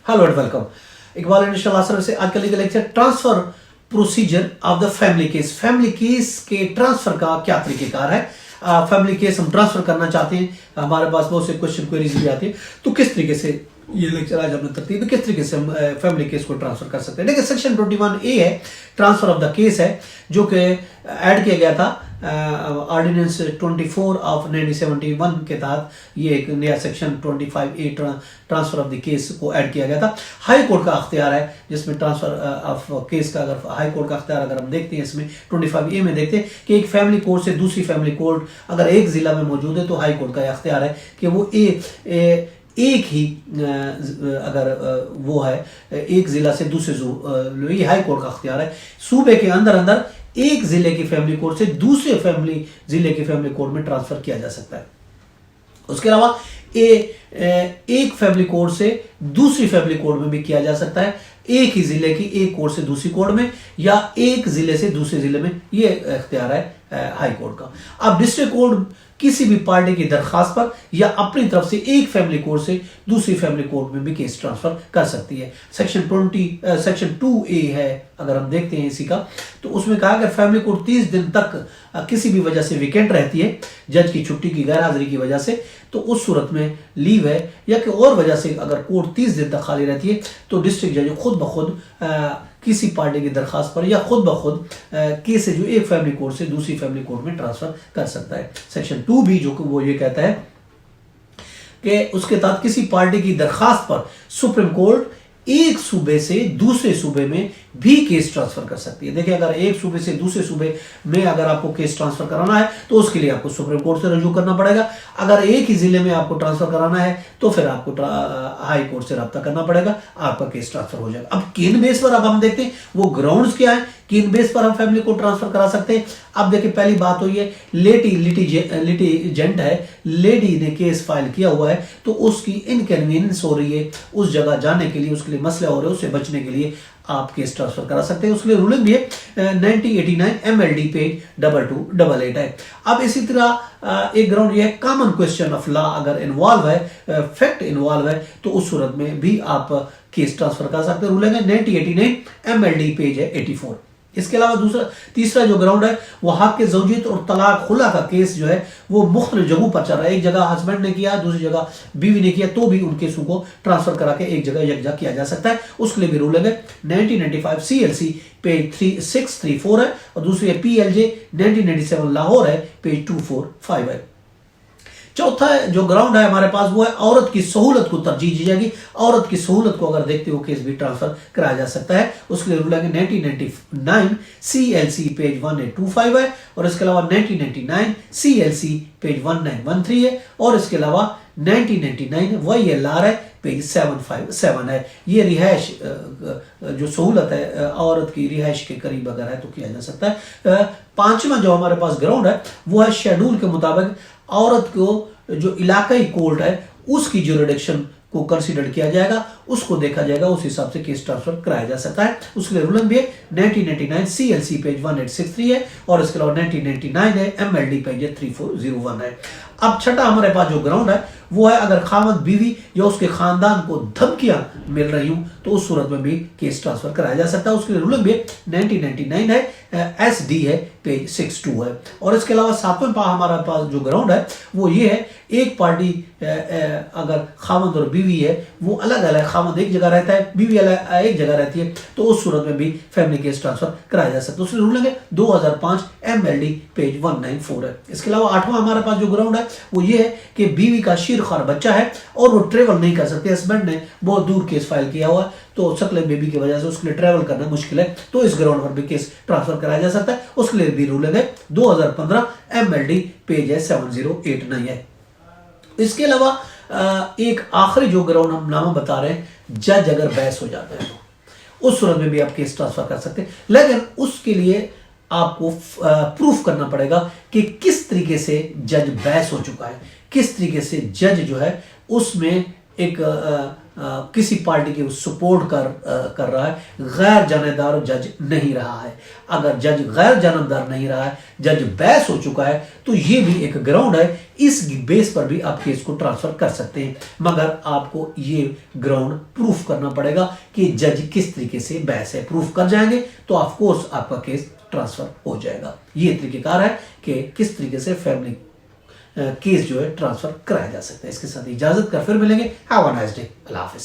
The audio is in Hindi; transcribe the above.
Hello and welcome. इकबाल इंशाल्लाह सर से आज का legal lecture transfer procedure of the family case. Family case के ट्रांसफर का क्या तरीकेकार है। फैमिली केस हम ट्रांसफर करना चाहते हैं, हमारे पास बहुत से क्वेश्चन क्वेरीज भी आती है, तो किस तरीके से ये लेक्चर आज हमने तरतीब किस तरीके से हम फैमिली केस को ट्रांसफर कर सकते हैं। देखिए सेक्शन 21A है, ट्रांसफर ऑफ द केस है, जो कि ऐड किया गया था ऑर्डिनेंस 24 ऑफ 1971 के तहत। ये एक नया section 25A transfer of the case को ऐड किया गया था। हाई कोर्ट का अख्तियार है जिसमें ट्रांसफर ऑफ केस का, अगर हाई कोर्ट का अख्तियार अगर हम देखते हैं इसमें 25A में देखते हैं कि एक फैमिली कोर्ट से दूसरी फैमिली कोर्ट अगर एक जिला में मौजूद है तो हाई कोर्ट का अख्तियार है कि वो एक ही अगर वो है एक जिला से दूसरे, ये हाई कोर्ट का अख्तियार है। सूबे के अंदर अंदर एक जिले की फैमिली कोर्ट से दूसरे जिले की फैमिली कोर्ट में ट्रांसफर किया जा सकता है। उसके अलावा एक फैमिली कोर्ट से दूसरी फैमिली कोर्ट में भी किया जा सकता है, एक ही जिले की एक कोर्ट से दूसरी कोर्ट में, या एक जिले से दूसरे जिले में। ये इख्तियार है हाई कोर्ट का। अब डिस्ट्रिक्ट कोर्ट किसी भी पार्टी की दरखास्त पर या अपनी तरफ से एक फैमिली कोर्ट से दूसरी फैमिली कोर्ट में भी केस ट्रांसफर कर सकती है। सेक्शन 2A है, अगर हम देखते हैं इसी का, तो उसमें कहा कि फैमिली कोर्ट 30 दिन तक किसी भी वजह से वेकेंट रहती है, जज की छुट्टी की गैर हाजिरी की वजह से, तो उस सूरत में लीव है या कि और वजह से अगर कोर्ट 30 दिन तक खाली रहती है तो डिस्ट्रिक्ट जज खुद ब खुद किसी पार्टी की दरखास्त पर या खुद ब खुद केस जो एक फैमिली कोर्ट से दूसरी फैमिली कोर्ट में ट्रांसफर कर सकता है। सेक्शन 2B जो कि वो ये कहता है कि उसके तहत किसी पार्टी की दरखास्त पर सुप्रीम कोर्ट एक सूबे से दूसरे सूबे में भी केस ट्रांसफर कर सकती है। देखिए अगर एक सूबे से दूसरे सूबे में अगर आपको केस ट्रांसफर कराना है तो उसके लिए आपको सुप्रीम कोर्ट से रजू करना पड़ेगा। अगर एक ही जिले में आपको ट्रांसफर कराना है तो फिर आपको हाई कोर्ट से रब्ता करना पड़ेगा, आपका केस ट्रांसफर हो जाएगा। अब किन बेस पर अब हम देखते हैं वो ग्राउंड्स क्या है, किन बेस पर हम फैमिली को ट्रांसफर करा सकते हैं। अब देखिए पहली बात तो ये लिटिजेंट है, लेडी ने केस फाइल किया हुआ है तो उसकी इनकन्वीनियंस हो रही है उस जगह जाने के लिए, उसके लिए मसले हो रहे हैं, उससे बचने के लिए आप केस ट्रांसफर करा सकते हैं। उसके लिए रूलिंग भी है 1989 MLD पेज 2288 है। अब इसी तरह एक ग्राउंड ये है कॉमन क्वेश्चन ऑफ लॉ अगर इन्वॉल्व है, फैक्ट इन्वॉल्व है, तो उस सूरत में भी आप केस ट्रांसफर कर सकते हैं। रूलिंग है 1989 MLD पेज है 84। इसके अलावा तीसरा जो ग्राउंड है वो हक के ज़ौजियत और तलाक खुला का केस जो है वो मुख्तलिफ जगहों पर चल रहा है। एक जगह हस्बैंड ने किया, दूसरी जगह बीवी ने किया, तो भी उन केसों को ट्रांसफर करा के एक जगह यकजा किया जा सकता है। उसके लिए भी रूलिंग है 1995 CLC पेज 3634 है, और दूसरी है PLJ 1997 लाहौर है पेज 245 है। चौथा जो ग्राउंड है हमारे पास वो है औरत की सहूलत को तरजीह दी जाएगी। औरत की सहूलत को अगर देखते हो केस भी ट्रांसफर कराया जा सकता है। उसके लिए रूलिंग 1999 CLC पेज 1825 है, और इसके अलावा 1999 CLC पेज 1913 है, और इसके अलावा 1999 YLR है पेज 757 है। ये रिहायश जो सहूलत है औरत की रिहायश के करीब अगर है तो किया जा सकता है। पांचवा जो हमारे पास ग्राउंड है वो है शेड्यूल के मुताबिक औरत को जो इलाकाई कोर्ट है उसकी ज्यूरिडिक्शन को कंसीडर किया जाएगा, उसको देखा जाएगा, उस हिसाब से केस ट्रांसफर कराया जा सकता है। उसके लिए रूलिंग भी है 1999 CLC पेज 1863 है, और इसके अलावा 1999 है MLD पेज 3401 है। अब छठा हमारे पास जो ग्राउंड है वो है अगर खामद बीवी या उसके खानदान को धमकियां मिल रही हूं तो उस सूरत में भी केस ट्रांसफर कराया जा सकता है। उसके लिए रूलिंग भी 1999 है SD है पेज 62 है, और इसके अलावा सातवें हमारा पास जो ग्राउंड है वो ये है एक पार्टी अगर खामद और बीवी है वो अलग अलग, खामद एक जगह रहता है, बीवी एक जगह रहती है, तो उस सूरत में भी फैमिली केस ट्रांसफर कराया जा सकता है। उसकी रूलिंग है 2005 MLD पेज 194 है। इसके अलावा आठवां हमारे पास जो ग्राउंड है वो ये है कि बीवी का शीरखार बच्चा है और वो ट्रेवल नहीं कर सकते, हस्बैंड ने बहुत दूर केस फाइल किया हुआ है तो शकल बेबी की वजह से उसके लिए ट्रेवल करना मुश्किल है, तो इस ग्राउंड पर भी केस ट्रांसफर कराया जा सकता है। उसके लिए भी रूलिंग है 2015 MLD पेज है 7089 है। इसके अलावा एक आखिरी जो ग्राउंड हम नाम बता रहे हैं, जज अगर बहस हो जाता है तो उस सूरत में भी आप केस ट्रांसफर कर सकते हैं, लेकिन उसके लिए आपको प्रूफ करना पड़ेगा कि किस तरीके से जज बहस हो चुका है, किस तरीके से जज जो है उसमें एक किसी पार्टी की सपोर्ट कर रहा है, गैर जानबदार जज नहीं रहा है। अगर जज गैर जानबदार नहीं रहा है, जज बैस हो चुका है, तो ये भी एक ग्राउंड है। इस बेस पर भी आप केस को ट्रांसफर कर सकते हैं, मगर आपको ये ग्राउंड प्रूफ करना पड़ेगा कि जज किस तरीके से बैस है। प्रूफ कर जाएंगे तो ऑफ कोर्स आपका केस ट्रांसफर हो जाएगा। ये तरीकेकार है कि किस तरीके से फैमिली केस जो है ट्रांसफर कराया जा सकता है। इसके साथ इजाजत कर, फिर मिलेंगे। Have a nice day. Allah Hafiz.